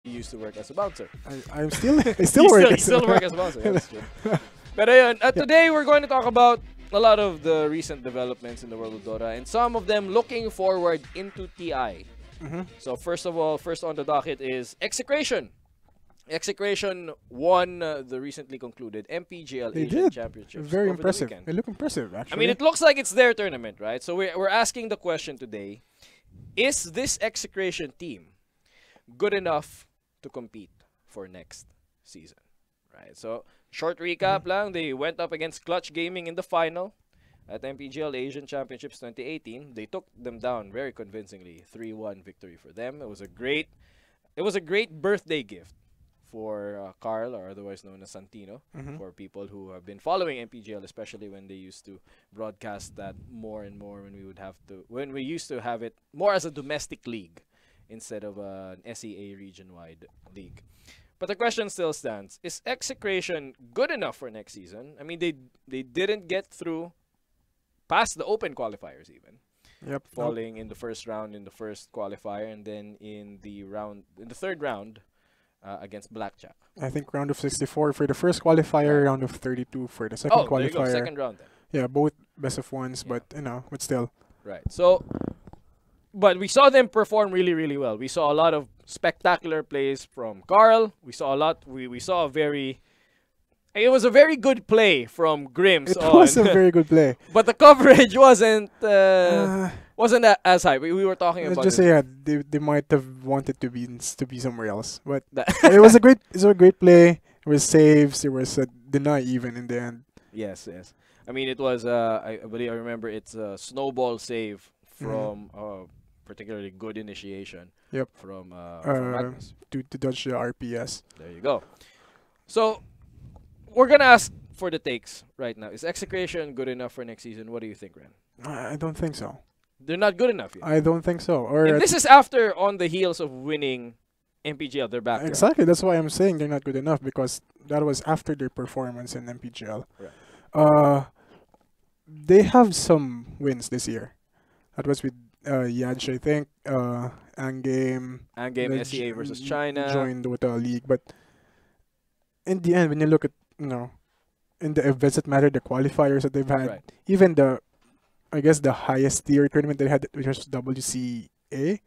he used to work as a bouncer. I'm still I still work. He still work as a bouncer. That's true. But ayun, today we're going to talk about a lot of the recent developments in the world of Dota and some of them looking forward into TI. So first of all, first on the docket is Execration. Execration won the recently concluded MPGL They Asian did. Championships Very over the impressive. weekend. They look impressive, actually. I mean, it looks like it's their tournament, right? So we're asking the question today, is this Execration team good enough to compete for next season? Right. So short recap lang, they went up against Clutch Gaming in the final at MPGL Asian Championships 2018. They took them down very convincingly, 3-1 victory for them. It was a great birthday gift for Carl, or otherwise known as Santino, for people who have been following MPGL, especially when they used to broadcast that more and more when we used to have it more as a domestic league instead of an SEA region-wide league. But the question still stands: is Execration good enough for next season? I mean, they didn't get through past the open qualifiers even. Yep. Falling in the first round in the first qualifier, and then in the third round against Blackjack. I think round of 64 for the first qualifier, round of 32 for the second There you go, qualifier. second round then. Yeah, both best of ones, Yeah. but still. Right. So, but we saw them perform really, really well. We saw a lot of spectacular plays from Carl. We saw a lot. We saw a very. It was a very good play from Grims. It was a very good play. But the coverage wasn't as high. We were talking Let's about just this. say, yeah, they might have wanted to be somewhere else, but That it was a great play. There was saves. There was a deny even in the end. Yes, yes. I mean, it was. I believe I remember it's a snowball save from particularly good initiation. Yep. From Magnus. To dodge the RPS. There you go. So we're gonna ask for the takes right now. Is Execration good enough for next season? What do you think, Ren? I don't think so. They're not good enough yet. I don't think so. Or And this is after on the heels of winning MPGL. They're back. Right? exactly. That's why I'm saying they're not good enough, because that was after their performance in MPGL. Right. They have some wins this year. That was with Yaj, I think. Angame. Endgame the SEA j- versus China. Joined Dota League, but in the end, when you look at in the events that matter, the qualifiers that they've had, Right. even I guess the highest tier tournament they had, which was WCA,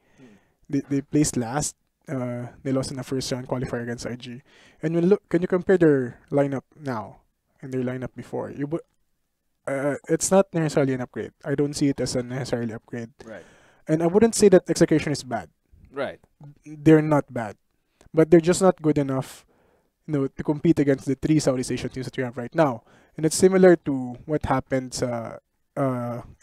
they placed last. They lost in the first round qualifier against IG. And can you compare their lineup now and their lineup before? It's not necessarily an upgrade. I don't see it as a necessarily upgrade. Right. And I wouldn't say that Execution is bad. Right. They're not bad, but they're just not good enough, to compete against the three Southeast Asian teams that we have right now. And it's similar to what happened sa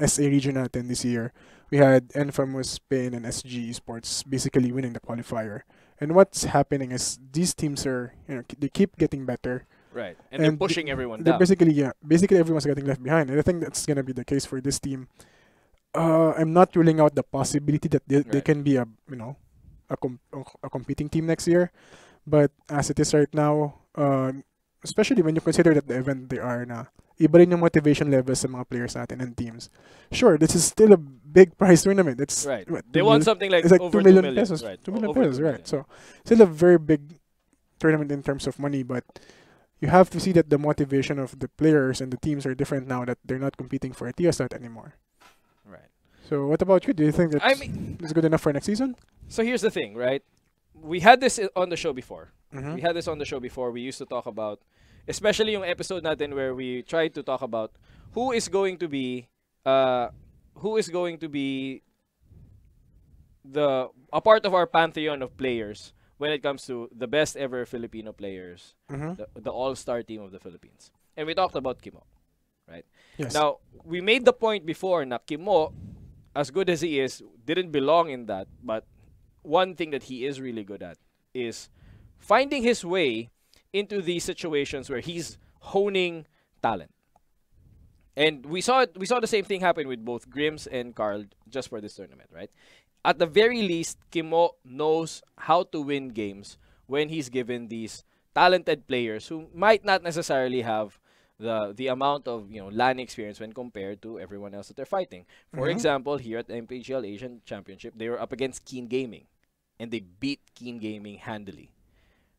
SA region natin this year. We had Infamous, Spain, and SG Esports basically winning the qualifier. And what's happening is these teams are, they keep getting better. Right. And they're pushing everyone down. Basically everyone's getting left behind. And I think that's gonna be the case for this team. I'm not ruling out the possibility that they Right. can be a competing team next year, but as it is right now, especially when you consider that the event they are na, iba rin yung motivation levels sa mga players natin and teams. Sure, this is still a big prize tournament. It's Right. what, They 2 won mil- something like it's like over 2 million 2 million pesos. Right. 2 million Over pesos, 2 right? million. So still a very big tournament in terms of money, but you have to see that the motivation of the players and the teams are different now that they're not competing for a TIA slot anymore. Right. So what about you? Do you think that I mean, it's good enough for next season? so here's the thing, right? We had this on the show before. Mhm. We had this on the show before. We used to talk about, especially yung episode natin where we tried to talk about who is going to be a part of our pantheon of players when it comes to the best ever Filipino players, Mhm. the all-star team of the Philippines. And we talked about Kimo, right? Yes. Now, we made the point before na Kimo, as good as he is, didn't belong in that, but one thing that he is really good at is finding his way into these situations where he's honing talent. And we saw the same thing happen with both Grims and Carl just for this tournament, right? At the very least, Kimo knows how to win games when he's given these talented players who might not necessarily have the amount of LAN experience when compared to everyone else that they're fighting. For example, here at MPGL Asian Championship, they were up against Keen Gaming, and they beat Keen Gaming handily,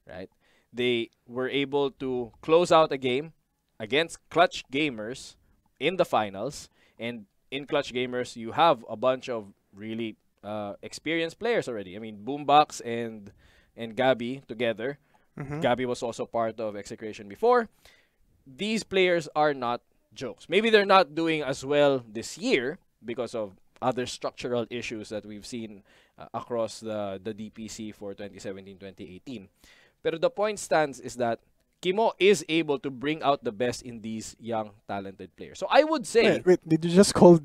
right? They were able to close out a game against Clutch Gamers in the finals, and in Clutch Gamers, you have a bunch of really experienced players already. I mean, Boombox and Gabby together. Mm-hmm. Gabby was also part of Execration before. These players are not jokes. Maybe they're not doing as well this year because of other structural issues that we've seen across the DPC for 2017-2018. But the point stands is that Kimo is able to bring out the best in these young, talented players. So I would say, Wait, did you just call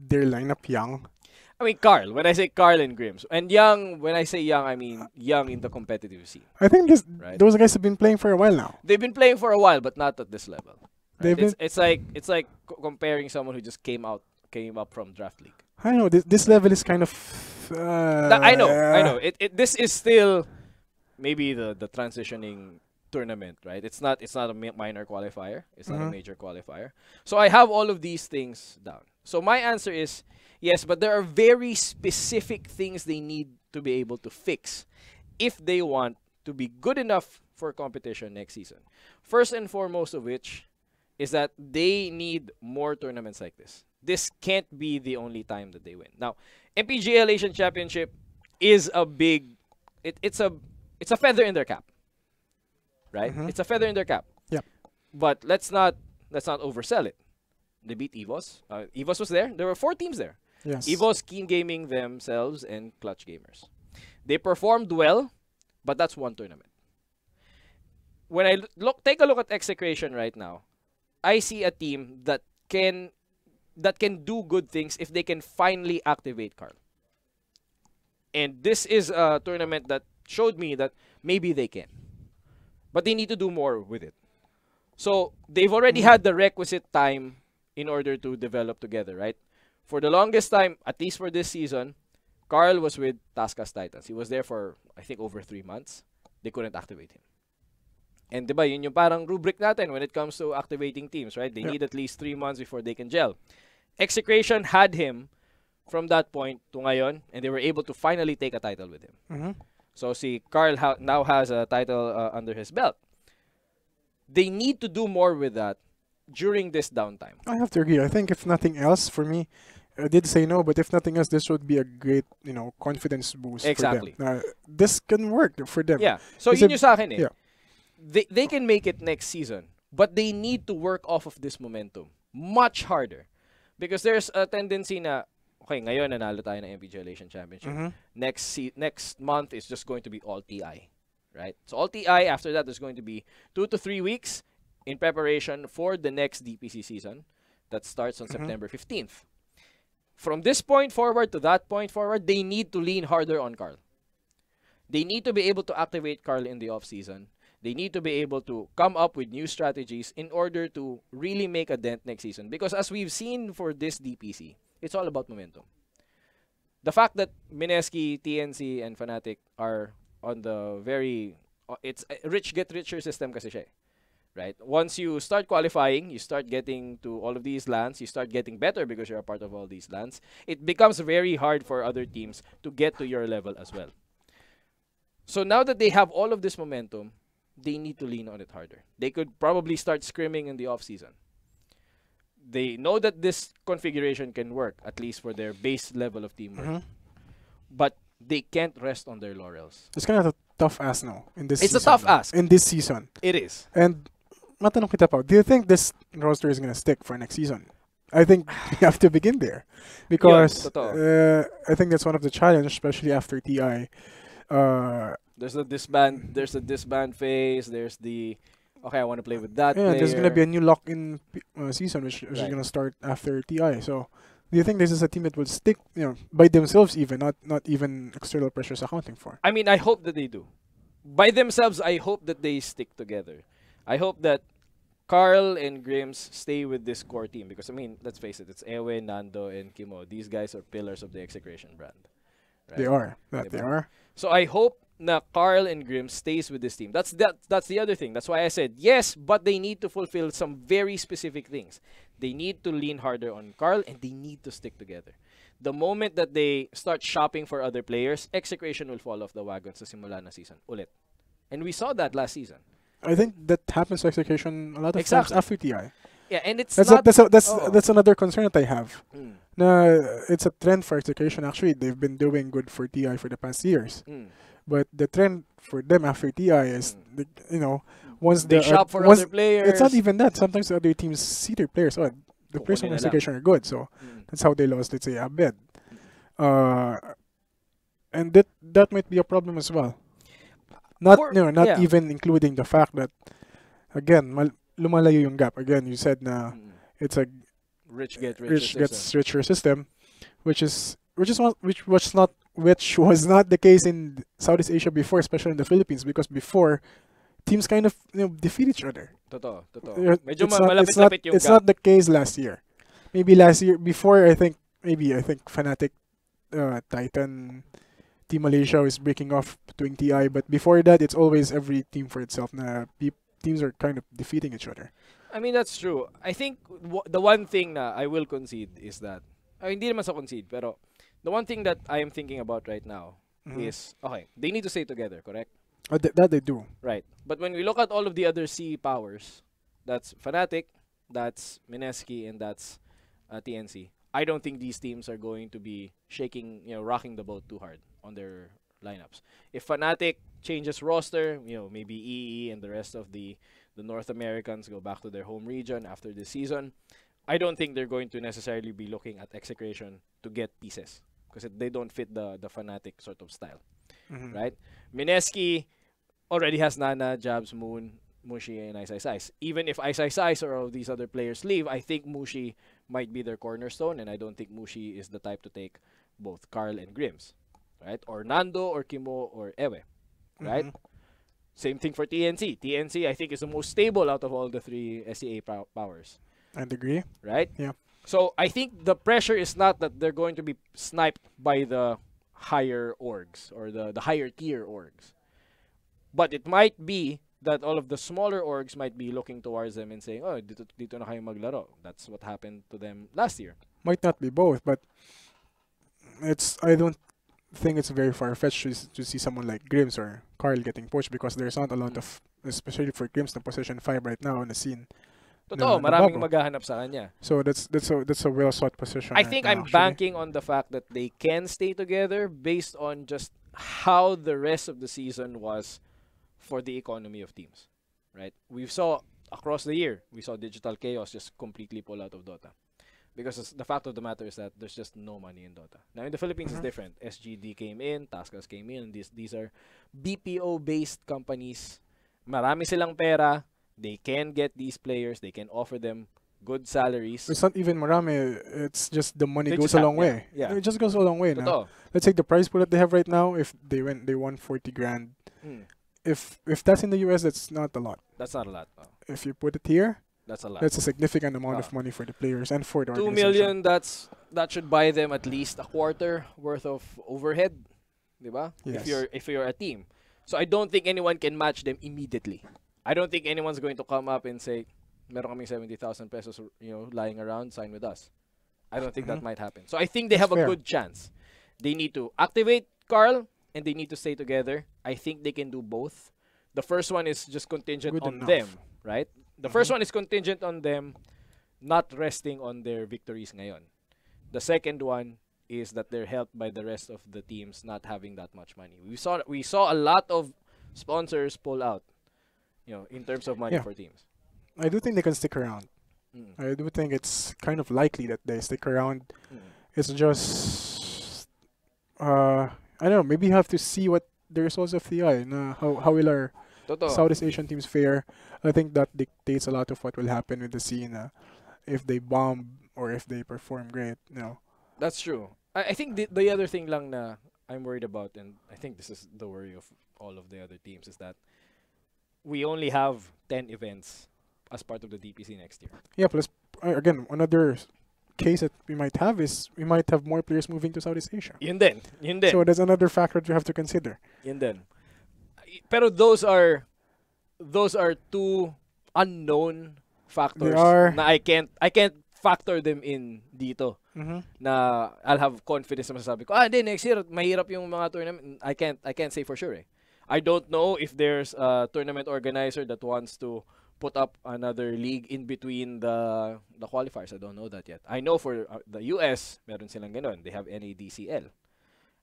their lineup young? I mean, Carl, when I say Carl and Grims, and young, when I say young, I mean young in the competitive scene. I think Right. those guys have been playing for a while now. They've been playing for a while, but not at this level. They've Right? been. It's like comparing someone who just came up from draft league. I know this level is kind of. I know. This is still maybe the transitioning tournament, right? It's not a minor qualifier. It's not a Mhm. major qualifier. So I have all of these things down. So my answer is yes, but there are very specific things they need to be able to fix if they want to be good enough for competition next season. First and foremost of which is that they need more tournaments like this. This can't be the only time that they win. Now, MPGL Asian Championship is a big it's a feather in their cap. Right? Mhm. It's a feather in their cap. Yep. But let's not oversell it. They beat EVOS. EVOS was there. There were 4 teams there. Yes. EVOS, Keen Gaming themselves, and Clutch Gamers. They performed well, but that's one tournament. When I take a look at Execration right now, I see a team that can do good things if they can finally activate Carl. And this is a tournament that showed me that maybe they can. But they need to do more with it. So they've already had the requisite time in order to develop together, right? For the longest time, at least for this season, Carl was with Taskas Titans. He was there for, I think, over 3 months. They couldn't activate him. And diba, yun yung parang rubric natin when it comes to activating teams, right? They Yeah. need at least 3 months before they can gel. Execration had him from that point to ngayon, and they were able to finally take a title with him. Mm-hmm. So see, Carl now has a title under his belt. They need to do more with that during this downtime. I have to agree. I think if nothing else, for me, I did say no, but if nothing else, this would be a great, confidence boost Exactly. for them. This can work for them. Yeah. So Kasi- yun yung sa akin eh. yeah. They can make it next season, but they need to work off of this momentum much harder. Because there's a tendency na, okay, ngayon nanalo tayo ng MPGL Asian Championship. Mhm. Next month is just going to be all TI. Right? So all TI, after that, there's going to be 2 to 3 weeks in preparation for the next DPC season that starts on Mhm. September 15th. From this point forward to that point forward, they need to lean harder on Carl. They need to be able to activate Carl in the off-season. They need to be able to come up with new strategies in order to really make a dent next season. Because as we've seen for this DPC, it's all about momentum. The fact that Mineski, TNC, and Fnatic are on the very... it's a rich get richer system kasi siya eh. Right? Once you start qualifying, you start getting to all of these lands, you start getting better because you're a part of all these lands, it becomes very hard for other teams to get to your level as well. So now that they have all of this momentum, they need to lean on it harder. They could probably start scrimming in the off-season. They know that this configuration can work, at least for their base level of teamwork. Mhm. But they can't rest on their laurels. It's kind of a tough ask now in this It's season. a tough ask. In this season. It is. And matanong kita pa, do you think this roster is gonna stick for next season? I think we have to begin there. Because totoo. I think that's one of the challenges, especially after TI. There's a disband phase. There's the okay, I want to play with that player. There's gonna be a new lock-in season which is Right. gonna start after TI. So, do you think this is a team that will stick, by themselves even, not even external pressures accounting for? I mean, I hope that they do. By themselves, I hope that they stick together. I hope that Carl and Grims stay with this core team because, I mean, let's face it, it's Ewe, Nando, and Kimo. These guys are pillars of the Execration brand. Right? They are. They Diba? are. So I hope na Carl and Grimm stays with this team. That's the other thing. That's why I said yes, but they need to fulfill some very specific things. They need to lean harder on Carl and they need to stick together. The moment that they start shopping for other players, Execration will fall off the wagon sa simula na season ulit. And we saw that last season. I think that happens to Execution a lot of times Exactly. after TI. Yeah, and it's That's not... that's another concern that I have. Mm, Na it's a trend for Execution. Actually, they've been doing good for TI for the past years. mm, But the trend for them after TI is, once They shop for once other players. it's not even that. Sometimes the other teams see their players. Oh, the players Kukunin from na lang. Execution are good. So Mm. that's how they lost, let's say, Abed. And that might be a problem as well. Not not Yeah. even including the fact that, again, lumalayo yung gap. Again, you said na Mm. it's a Rich get richer rich system. gets richer system, which was not the case in Southeast Asia before, especially in the Philippines, because before teams kind of defeat each other. Totoo. It's Medyo not, malapit-lapit yung it's gap. not the case last year. Maybe last year before, I think Fnatic, Titan, Team Malaysia is breaking off between TI, but before that it's always every team for itself. Teams are kind of defeating each other. I mean, that's true. I think the one thing na I will concede is that, hindi naman sa concede, pero the one thing that I am thinking about right now is, okay, they need to stay together, correct? That they do. Right. But when we look at all of the other C powers, that's Fnatic, that's Mineski, and that's TNC. I don't think these teams are going to be rocking the boat too hard on their lineups. If Fnatic changes roster, maybe EE and the rest of the North Americans go back to their home region after this season, I don't think they're going to necessarily be looking at Execration to get pieces because they don't fit the Fnatic sort of style, right? Mineski already has Nana, Jabs, Moon, Mushi, and Ice. Even if Ice or all these other players leave, I think Mushi might be their cornerstone, and I don't think Mushi is the type to take both Carl and Grims, right? Or Nando, or Kimo, or Ewe, right? Same thing for TNC. TNC, I think, is the most stable out of all the three SEA powers. I'd agree. Right? Yeah. So I think the pressure is not that they're going to be sniped by the higher orgs or the higher tier orgs. But it might be that all of the smaller orgs might be looking towards them and saying, oh, dito na kayo maglaro. That's what happened to them last year. Might not be both, but I don't think it's very far-fetched to see someone like Grims or Carl getting poached because there's not a lot of, especially for Grims, na position 5 right now on the scene. Totoo, maraming maghahanap sa kanya. So that's a well-sought position. I right think now, I'm actually. banking on the fact that they can stay together based on just how the rest of the season was for the economy of teams, right? We saw across the year, we saw Digital Chaos just completely pull out of Dota. Because the fact of the matter is that there's just no money in Dota. Now in the Philippines it's different. SGD came in, Taskas came in, and these are BPO-based companies. Marami silang pera. They can get these players. They can offer them good salaries. It's not even marami. It's just the money They goes just a have- long way. yeah. It just goes a long way now. Totoo. Let's take the prize pool that they have right now. If they won 40 grand. If that's in the US, that's not a lot. That's not a lot. No. If you put it here, That's a lot. that's a significant amount of money for the players and for the 2 organization. million, that should buy them at least a quarter worth of overhead. Diba? Yes. If you're a team. So I don't think anyone can match them immediately. I don't think anyone's going to come up and say, meron kaming 70,000 pesos, lying around, sign with us. I don't think that might happen. So I think they have That's a fair. good chance. They need to activate Carl and they need to stay together. I think they can do both. The first one is just contingent Good on enough. them, right? The first one is contingent on them not resting on their victories ngayon. The second one is that they're helped by the rest of the teams not having that much money. We saw a lot of sponsors pull out, in terms of money Yeah. for teams. I do think they can stick around. Mm. I do think it's kind of likely that they stick around. It's just, I don't know, maybe you have to see what the results of the eye, how will our Totoo. Southeast Asian teams fare. I think that dictates a lot of what will happen with the scene. If they bomb or if they perform great, That's true. I think the other thing lang na I'm worried about, and I think this is the worry of all of the other teams, is that we only have 10 events as part of the DPC next year. Yeah, plus, again, another case that we might have is we might have more players moving to Southeast Asia. Yun din. So that's another factor that you have to consider. Yun din. Pero those are two unknown factors They are. na I can't factor them in dito. Mm-hmm. Na I'll have confidence na masasabi ko, hindi, next year, mahirap yung mga tournament. I can't say for sure eh. I don't know if there's a tournament organizer that wants to put up another league in between the qualifiers. I don't know that yet. I know for the US, meron silang ganun. They have NADCL,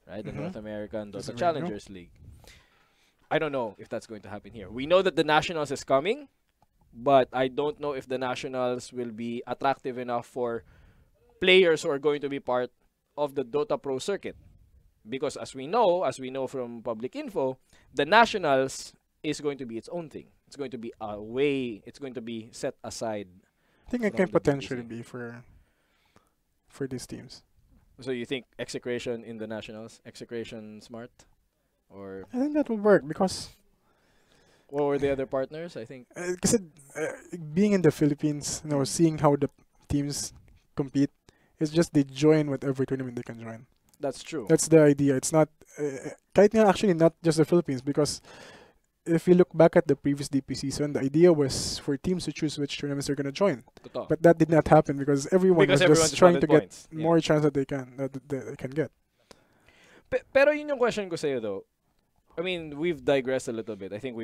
right? The North American Dota Challengers League. I don't know if that's going to happen here. We know that the Nationals is coming, but I don't know if the Nationals will be attractive enough for players who are going to be part of the Dota Pro circuit. Because as we know from public info, the Nationals is going to be its own thing. It's going to be a way, it's going to be set aside. I think it can potentially be for these teams. So you think Execration in the Nationals? Execration smart? Or I think that will work because what were the other partners? I think kasi, being in the Philippines, seeing how the teams compete, it's just they join whatever tournament they can join. that's true. That's the idea. It's not, kahit nga actually not just the Philippines, because if you look back at the previous DP season, the idea was for teams to choose which tournaments they're going to join. Totoo. But that did not happen because everyone was just trying to get points. more chance that they can get. Pero yun yung question ko sa'yo though. I mean, we've digressed a little bit. I think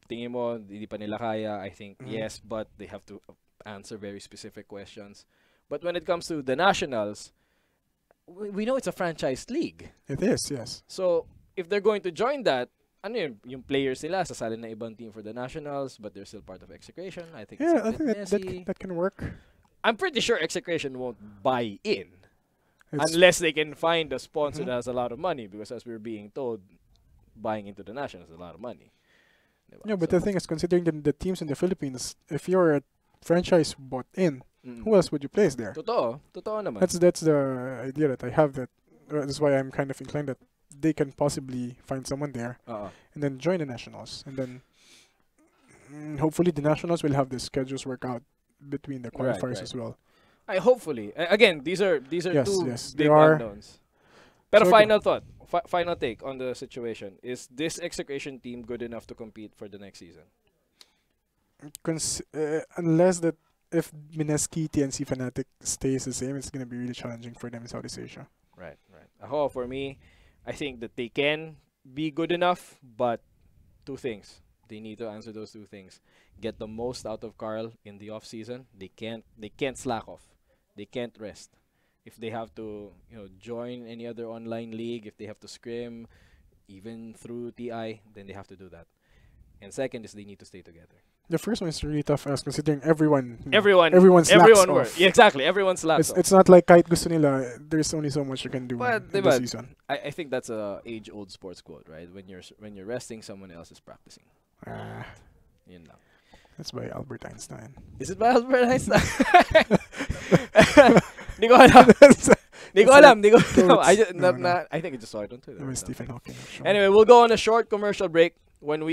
tingin mo, hindi pa nila kaya. I think yes, but they have to answer very specific questions. But when it comes to the Nationals, we know it's a franchise league. It is, yes. So, if they're going to join that, ano yun, yung players nila, sasali na ibang team for the Nationals, but they're still part of Execration. I think Yeah, I it's a bit think messy. that can work. I'm pretty sure Execration won't buy in It's, unless they can find a sponsor that has a lot of money, because as we're being told, buying into the Nationals is a lot of money. Diba? yeah, but So, the thing is, considering the teams in the Philippines, if you're a franchise bought in, who else would you place there? Totoo naman. That's the idea that I have. That's why I'm kind of inclined that they can possibly find someone there and then join the Nationals, and then hopefully the Nationals will have the schedules work out between the qualifiers right. as well. Hopefully. Again, these are Yes, two yes, big they are. unknowns. Pero So final thought, final take on the situation. Is this Execration team good enough to compete for the next season? Unless that if Mineski, TNC, Fnatic stays the same, it's going to be really challenging for them in Southeast Asia. Right. For me, I think that they can be good enough, but two things. They need to answer those two things. Get the most out of Carl in the off season. They can't slack off. They can't rest. If they have to, join any other online league, if they have to scrim, even through TI, then they have to do that. And second is they need to stay together. The first one is really tough as considering everyone Everyone slacks works. off. Yeah, exactly. Everyone slacks off. It's not like kahit gusto nila, there's only so much you can do But, in the season. I think that's a age-old sports quote, right? When you're resting, someone else is practicing. Yun lang. That's by Albert Einstein. Is it by Albert Einstein? Di ko alam. I think I just saw it on Twitter. Stephen Hawking. Anyway, we'll go on a short commercial break. When we